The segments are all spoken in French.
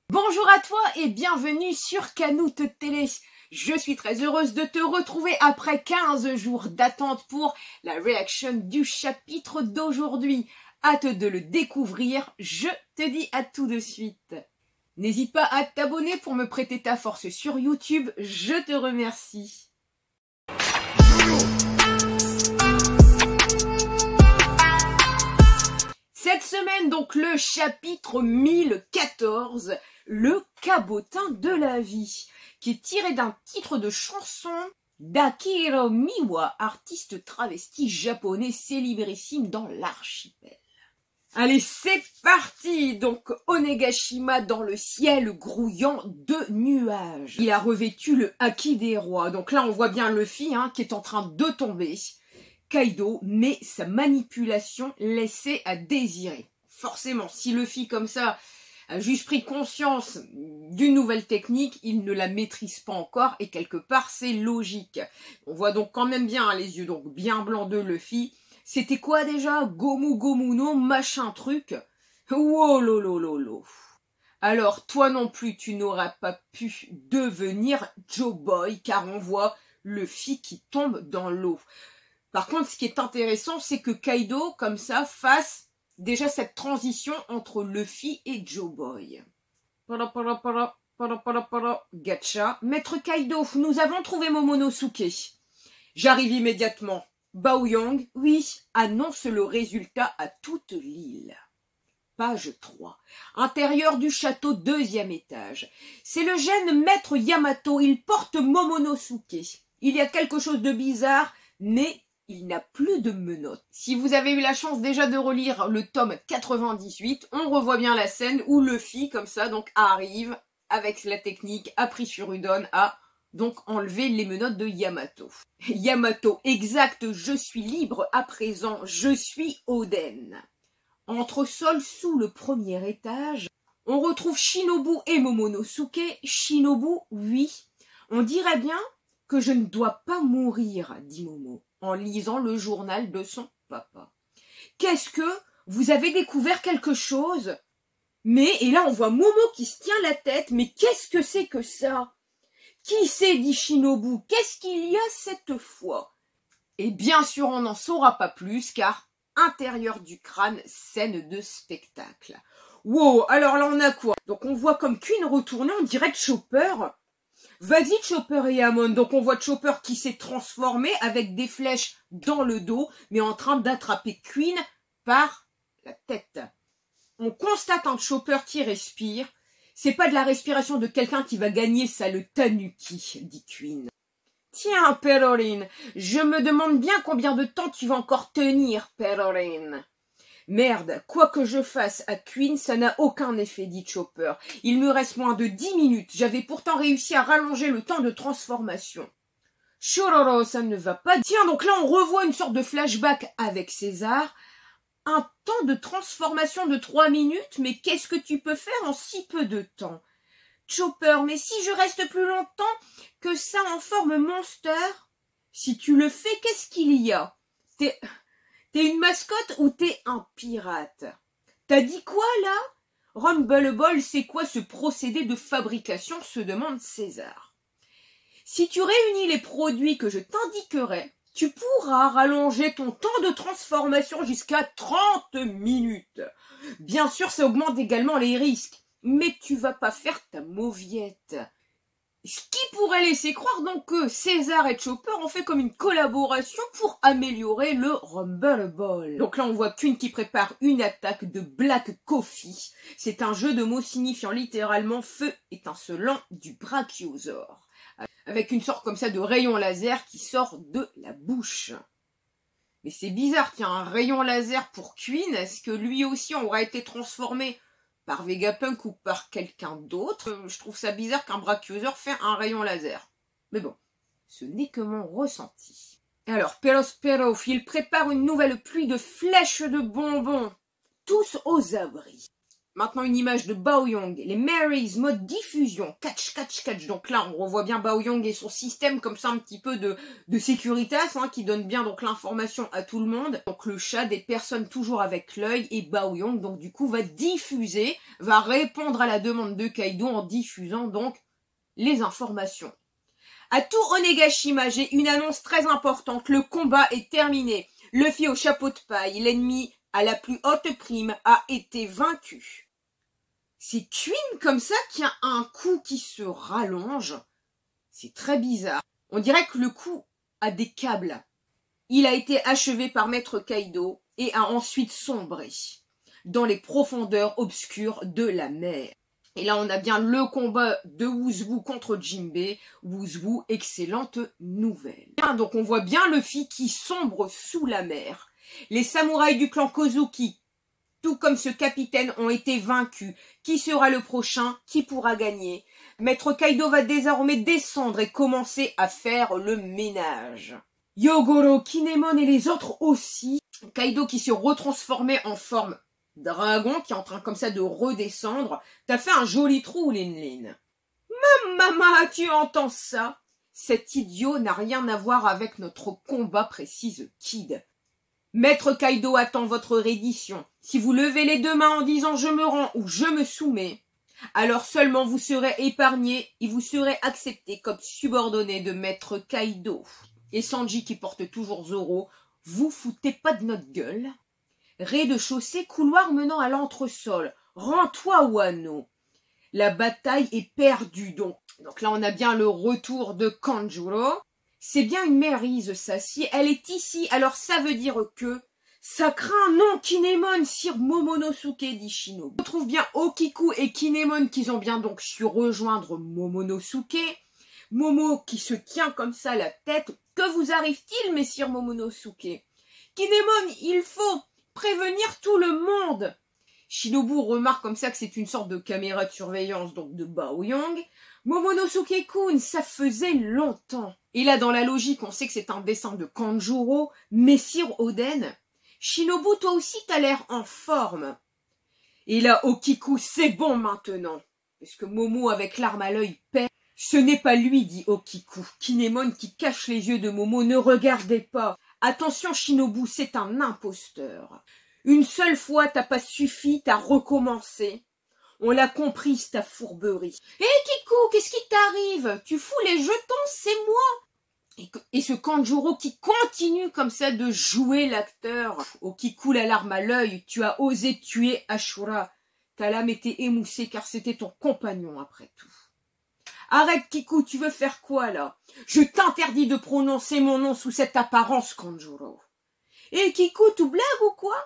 Bonjour à toi et bienvenue sur Canoute Télé. Je suis très heureuse de te retrouver après 15 jours d'attente pour la réaction du chapitre d'aujourd'hui. Hâte de le découvrir, je te dis à tout de suite. N'hésite pas à t'abonner pour me prêter ta force sur YouTube, je te remercie. Cette semaine, donc, le chapitre 1014, le cabotin de la vie, qui est tiré d'un titre de chanson d'Akira Miwa, artiste travesti japonais célébrissime dans l'archipel. Allez, c'est parti! Donc, Onegashima dans le ciel grouillant de nuages. Il a revêtu le haki des rois. Donc là, on voit bien Luffy qui est en train de tomber. Kaido, mais sa manipulation laissait à désirer. Forcément, si Luffy comme ça a juste pris conscience d'une nouvelle technique, il ne la maîtrise pas encore et quelque part c'est logique. On voit donc quand même bien les yeux donc bien blancs de Luffy. C'était quoi déjà? Gomu Gomu no machin truc. Wololololo. Alors toi non plus tu n'auras pas pu devenir Joe Boy car on voit Luffy qui tombe dans l'eau. Par contre, ce qui est intéressant, c'est que Kaido, comme ça, fasse déjà cette transition entre Luffy et Joe Boy. Gacha. Maître Kaido, nous avons trouvé Momonosuke. J'arrive immédiatement. Baoyang, oui, annonce le résultat à toute l'île. Page 3. Intérieur du château, 2e étage. C'est le jeune maître Yamato, il porte Momonosuke. Il y a quelque chose de bizarre, mais il n'a plus de menottes. Si vous avez eu la chance déjà de relire le tome 98, on revoit bien la scène où Luffy, comme ça, donc arrive avec la technique appris sur Udon à donc enlever les menottes de Yamato. Yamato, exact, je suis libre à présent, je suis Oden. Entresol sous le 1er étage, on retrouve Shinobu et Momonosuke. Shinobu, oui, on dirait bien que je ne dois pas mourir, dit Momo, en lisant le journal de son papa. Qu'est-ce que vous avez découvert quelque chose? Mais, et là on voit Momo qui se tient la tête, mais qu'est-ce que c'est que ça? Qui c'est, dit Shinobu, qu'est-ce qu'il y a cette fois? Et bien sûr on n'en saura pas plus, car intérieur du crâne, scène de spectacle. Wow, alors là on a quoi? Donc on voit comme Queen retourner, on dirait Chopper. Vas-y Chopper et Amon. Donc on voit Chopper qui s'est transformé avec des flèches dans le dos, mais en train d'attraper Queen par la tête. On constate un Chopper qui respire. C'est pas de la respiration de quelqu'un qui va gagner ça, le tanuki, dit Queen. Tiens, Perorine, je me demande bien combien de temps tu vas encore tenir, Perorine. Merde, quoi que je fasse à Queen, ça n'a aucun effet, dit Chopper. Il me reste moins de 10 minutes. J'avais pourtant réussi à rallonger le temps de transformation. Chororo, ça ne va pas. Tiens, donc là, on revoit une sorte de flashback avec César. Un temps de transformation de 3 minutes, mais qu'est-ce que tu peux faire en si peu de temps? Chopper, mais si je reste plus longtemps que ça en forme monster? Si tu le fais, qu'est-ce qu'il y a? T'es une mascotte ou t'es un pirate? T'as dit quoi là? Rumbleball, c'est quoi ce procédé de fabrication, se demande César. Si tu réunis les produits que je t'indiquerai, tu pourras rallonger ton temps de transformation jusqu'à 30 minutes. Bien sûr, ça augmente également les risques, mais tu vas pas faire ta mauviette. Ce qui pourrait laisser croire donc que César et Chopper ont fait comme une collaboration pour améliorer le Rumble Ball. Donc là on voit Queen qui prépare une attaque de Black Coffee. C'est un jeu de mots signifiant littéralement feu étincelant du brachiosaure. Avec une sorte comme ça de rayon laser qui sort de la bouche. Mais c'est bizarre qu'il y ait un rayon laser pour Queen. Est-ce que lui aussi aura été transformé par Vegapunk ou par quelqu'un d'autre? Je trouve ça bizarre qu'un brachiosaure fait un rayon laser. Mais bon, ce n'est que mon ressenti. Alors, Perospero, il prépare une nouvelle pluie de flèches de bonbons. Tous aux abris. Maintenant une image de Baoyong, les Marys, mode diffusion, catch, catch, catch. Donc là, on revoit bien Baoyong et son système comme ça, un petit peu de Securitas, qui donne bien donc l'information à tout le monde. Donc le chat, des personnes toujours avec l'œil, et Baoyong, donc du coup, va diffuser, va répondre à la demande de Kaido en diffusant donc les informations. À tout Onegashima, j'ai une annonce très importante. Le combat est terminé. Luffy au chapeau de paille, l'ennemi à la plus haute prime, a été vaincu. C'est Queen comme ça qui a un cou qui se rallonge. C'est très bizarre. On dirait que le cou a des câbles. Il a été achevé par Maître Kaido et a ensuite sombré dans les profondeurs obscures de la mer. Et là, on a bien le combat de Wuzwu contre Jinbei. Wuzwu, excellente nouvelle. Donc on voit bien Luffy qui sombre sous la mer. Les samouraïs du clan Kozuki, tout comme ce capitaine, ont été vaincus. Qui sera le prochain? Qui pourra gagner? Maître Kaido va désormais descendre et commencer à faire le ménage. Yogoro, Kinemon et les autres aussi. Kaido qui se retransformait en forme dragon, qui est en train comme ça de redescendre. T'as fait un joli trou, Lin. Maman, tu entends ça? Cet idiot n'a rien à voir avec notre combat, précise Kid. Maître Kaido attend votre reddition. Si vous levez les deux mains en disant « je me rends » ou « je me soumets », alors seulement vous serez épargné et vous serez accepté comme subordonné de Maître Kaido. Et Sanji qui porte toujours Zoro, vous foutez pas de notre gueule? Rez-de-chaussée, couloir menant à l'entresol. Rends-toi, Wano. La bataille est perdue, donc là on a bien le retour de Kanjuro. C'est bien une Marys, ça. Si elle est ici, alors ça veut dire que ça craint, non, Kinemon, Sir Momonosuke, dit Shinobu. On trouve bien Okiku et Kinemon qui ont bien donc su rejoindre Momonosuke. Momo qui se tient comme ça la tête. Que vous arrive-t-il, messire Momonosuke? Kinemon, il faut prévenir tout le monde. Shinobu remarque comme ça que c'est une sorte de caméra de surveillance donc de Baoyong. Momonosuke-kun, ça faisait longtemps. Et là, dans la logique, on sait que c'est un dessin de Kanjuro, Messire Oden. Shinobu, toi aussi, t'as l'air en forme. Et là, Okiku, c'est bon maintenant. Parce que Momo, avec l'arme à l'œil, paie. Ce n'est pas lui, dit Okiku. Kinemon, qui cache les yeux de Momo, ne regardez pas. Attention, Shinobu, c'est un imposteur. Une seule fois, t'as pas suffi, t'as recommencé. On l'a comprise, ta fourberie. Hé, Kiku, qu'est-ce qui t'arrive? Tu fous les jetons, c'est moi. Et ce Kanjuro qui continue comme ça de jouer l'acteur. Oh, Kiku, la larme à l'œil, tu as osé tuer Ashura. Ta lame était émoussée car c'était ton compagnon après tout. Arrête, Kiku, tu veux faire quoi là? Je t'interdis de prononcer mon nom sous cette apparence, Kanjuro. Hé, Kiku, tu blagues ou quoi?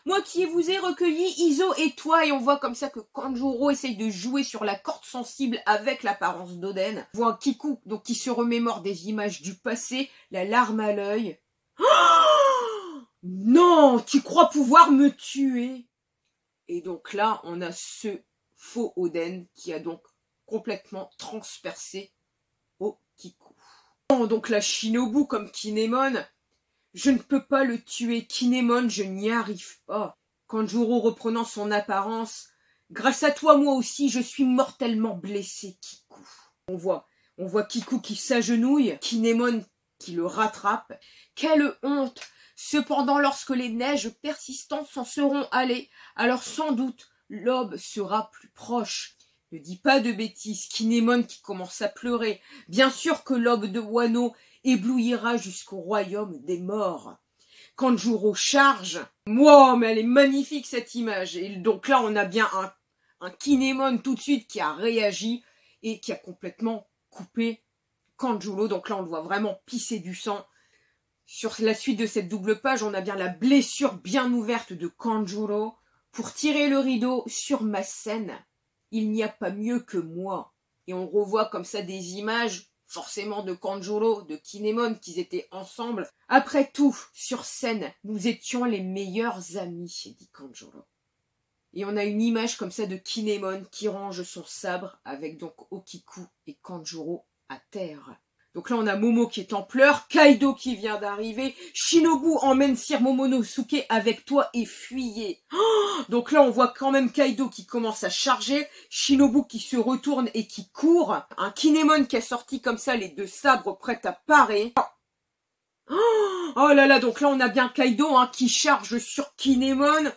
Moi qui vous ai recueilli, Izo et toi, et on voit comme ça que Kanjuro essaye de jouer sur la corde sensible avec l'apparence d'Oden. On voit Kiku, donc qui se remémore des images du passé, la larme à l'œil. Oh non, tu crois pouvoir me tuer? Et donc là, on a ce faux Oden qui a donc complètement transpercé Okiku. Oh, donc la Shinobu comme Kinemon. Je ne peux pas le tuer, Kinemon, je n'y arrive pas. Kanjuro reprenant son apparence. Grâce à toi, moi aussi, je suis mortellement blessé, Kiku. On voit Kiku qui s'agenouille, Kinemon qui le rattrape. Quelle honte! Cependant, lorsque les neiges persistantes s'en seront allées, alors sans doute l'aube sera plus proche. Ne dis pas de bêtises, Kinemon qui commence à pleurer. Bien sûr que l'aube de Wano éblouira jusqu'au royaume des morts. Kanjuro charge. Wow, mais elle est magnifique cette image. Et donc là, on a bien un Kinemon tout de suite qui a réagi et qui a complètement coupé Kanjuro. Donc là, on le voit vraiment pisser du sang. Sur la suite de cette double page, on a bien la blessure bien ouverte de Kanjuro. Pour tirer le rideau sur ma scène, il n'y a pas mieux que moi. Et on revoit comme ça des images forcément de Kanjuro, de Kinemon, qu'ils étaient ensemble. Après tout, sur scène, nous étions les meilleurs amis, dit Kanjuro. Et on a une image comme ça de Kinemon qui range son sabre avec donc Okiku et Kanjuro à terre. Donc là, on a Momo qui est en pleurs, Kaido qui vient d'arriver, Shinobu emmène Sir Momonosuke avec toi et fuyez. Donc là, on voit quand même Kaido qui commence à charger, Shinobu qui se retourne et qui court, un Kinemon qui a sorti comme ça les 2 sabres prêts à parer. Oh là là, donc là, on a bien Kaido qui charge sur Kinemon.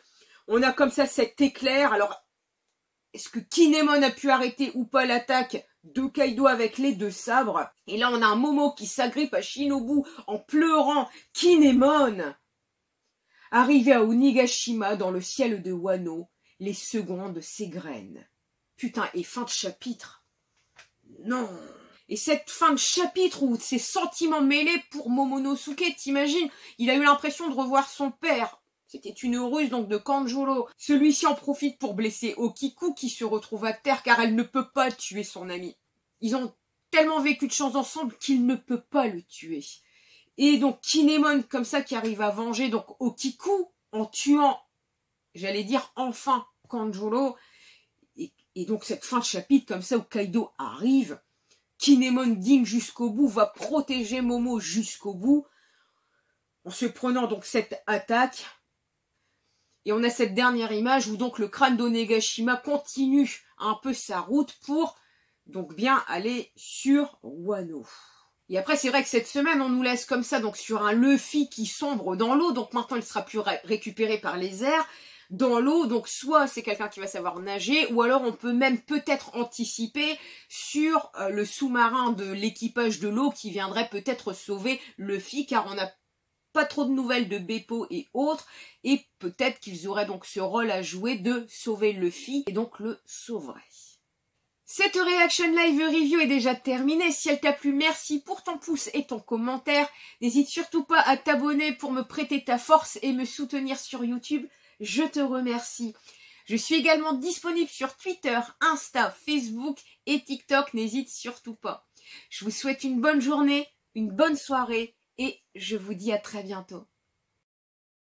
On a comme ça cet éclair. Alors, est-ce que Kinemon a pu arrêter ou pas l'attaque de Kaido avec les 2 sabres? Et là, on a un Momo qui s'agrippe à Shinobu en pleurant. Kinemon! Arrivé à Onigashima, dans le ciel de Wano, les secondes s'égrènent. Putain, et fin de chapitre. Non. Et cette fin de chapitre où ses sentiments mêlés pour Momonosuke, t'imagines? Il a eu l'impression de revoir son père. C'était une ruse donc de Kanjuro. Celui-ci en profite pour blesser Okiku qui se retrouve à terre car elle ne peut pas tuer son ami. Ils ont tellement vécu de choses ensemble qu'il ne peut pas le tuer. Et donc Kinemon comme ça qui arrive à venger donc Okiku en tuant, j'allais dire enfin, Kanjuro. Et donc cette fin de chapitre comme ça où Kaido arrive, Kinemon digne jusqu'au bout, va protéger Momo jusqu'au bout, en se prenant donc cette attaque. Et on a cette dernière image où donc le crâne d'Onigashima continue un peu sa route pour donc bien aller sur Wano. Et après c'est vrai que cette semaine on nous laisse comme ça donc sur un Luffy qui sombre dans l'eau, donc maintenant il sera plus récupéré par les airs. Dans l'eau, donc soit c'est quelqu'un qui va savoir nager, ou alors on peut même peut-être anticiper sur le sous-marin de l'équipage de l'eau qui viendrait peut-être sauver Luffy, car on n'a pas trop de nouvelles de Beppo et autres, et peut-être qu'ils auraient donc ce rôle à jouer de sauver Luffy, et donc le sauveraient. Cette Reaction Live Review est déjà terminée. Si elle t'a plu, merci pour ton pouce et ton commentaire. N'hésite surtout pas à t'abonner pour me prêter ta force et me soutenir sur YouTube. Je te remercie. Je suis également disponible sur Twitter, Insta, Facebook et TikTok. N'hésite surtout pas. Je vous souhaite une bonne journée, une bonne soirée et je vous dis à très bientôt.